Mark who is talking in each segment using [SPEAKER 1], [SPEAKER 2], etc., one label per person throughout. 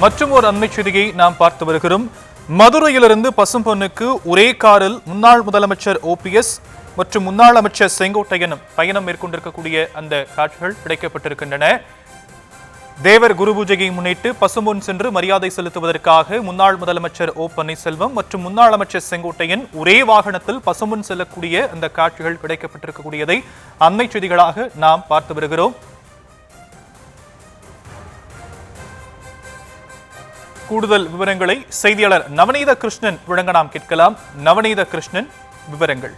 [SPEAKER 1] மற்றும் ஒரு அண்மை செய்தியை நாம் பார்த்து வருகிறோம். மதுரையிலிருந்து பசும்பொன்னுக்கு ஒரே காரில் முன்னாள் முதலமைச்சர் OPS மற்றும் முன்னாள் அமைச்சர் செங்கோட்டையனும் பயணம் மேற்கொண்டிருக்கக்கூடிய அந்த காட்சிகள் கிடைக்கப்பட்டிருக்கின்றன. தேவர் குரு பூஜையை முன்னிட்டு பசும்பொன் சென்று மரியாதை செலுத்துவதற்காக முன்னாள் முதலமைச்சர் O பன்னீர்செல்வம் மற்றும் முன்னாள் அமைச்சர் செங்கோட்டையன் ஒரே வாகனத்தில் பசும்பொன் செல்லக்கூடிய அந்த காட்சிகள் கிடைக்கப்பட்டிருக்கக்கூடியதை அண்மை செய்திகளாக நாம் பார்த்து வருகிறோம். கூடுதல் விவரங்களை செய்தியாளர் நவநீத கிருஷ்ணன் வழங்க நாம் கேட்கலாம். நவநீத கிருஷ்ணன், விவரங்கள்.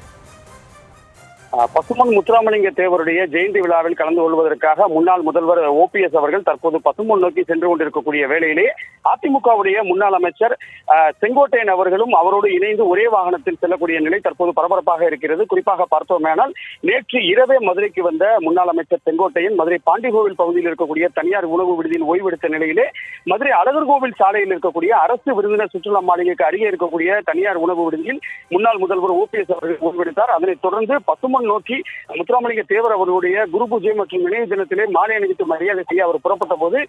[SPEAKER 2] பசும்பொன் முத்துராமலிங்க தேவருடைய ஜெயந்தி விழாவில் கலந்து கொள்வதற்காக முன்னாள் முதல்வர் OPS அவர்கள் தற்போது பசும்பொன் நோக்கி சென்று கொண்டிருக்கக்கூடிய வேளையிலே அதிமுகவுடைய முன்னாள் அமைச்சர் செங்கோட்டையன் அவர்களும் அவரோடு இணைந்து ஒரே வாகனத்தில் செல்லக்கூடிய நிலை தற்போது பரபரப்பாக இருக்கிறது. குறிப்பாக பார்த்தோமேனால் நேற்று இரவே மதுரைக்கு வந்த முன்னாள் அமைச்சர் செங்கோட்டையன் மதுரை பாண்டிகோவில் பகுதியில் இருக்கக்கூடிய தனியார் உணவு விடுதியில் ஓய்வெடுத்த நிலையிலே மதுரை அழகர்கோவில் சாலையில் இருக்கக்கூடிய அரசு விருந்தினர் சுற்றுலா மாளிகைக்கு அருகே இருக்கக்கூடிய தனியார் உணவு விடுதியில் முன்னாள் முதல்வர் OPS அவர்கள் ஓய்வெடுத்தார். அதனைத் தொடர்ந்து பசும்பொன் நோக்கி முத்துராமலிங்க தேவர் அவர்களுடைய குரு பூஜை மற்றும் நினைவு தினத்திலே மாலை அணிவித்து மரியாதை செய்ய அவர் புறப்பட்ட போது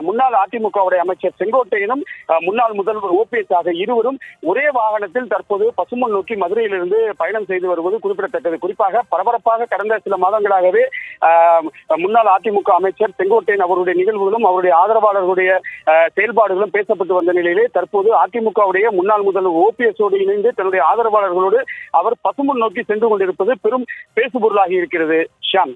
[SPEAKER 2] முன்னாள் அதிமுகவுடைய அமைச்சர் செங்கோட்டையனும் முன்னாள் முதல்வர் OPS ஆக இருவரும் ஒரே வாகனத்தில் தற்போது பசும்பொன் நோக்கி மதுரையிலிருந்து பயணம் செய்து வருவது குறிப்பிடத்தக்கது. குறிப்பாக பரபரப்பாக கடந்த சில மாதங்களாகவே முன்னாள் அதிமுக அமைச்சர் செங்கோட்டையன் அவருடைய நிகழ்வுகளும் அவருடைய ஆதரவாளர்களுடைய செயல்பாடுகளும் பேசப்பட்டு வந்த நிலையிலே தற்போது அதிமுகவுடைய முன்னாள் முதல்வர் OPS ஓடு இணைந்து தன்னுடைய ஆதரவாளர்களோடு அவர் பசும்பொன் நோக்கி சென்று கொண்டிருப்பது பெரும் பேசுபொருளாகி இருக்கிறது. ஷாம்.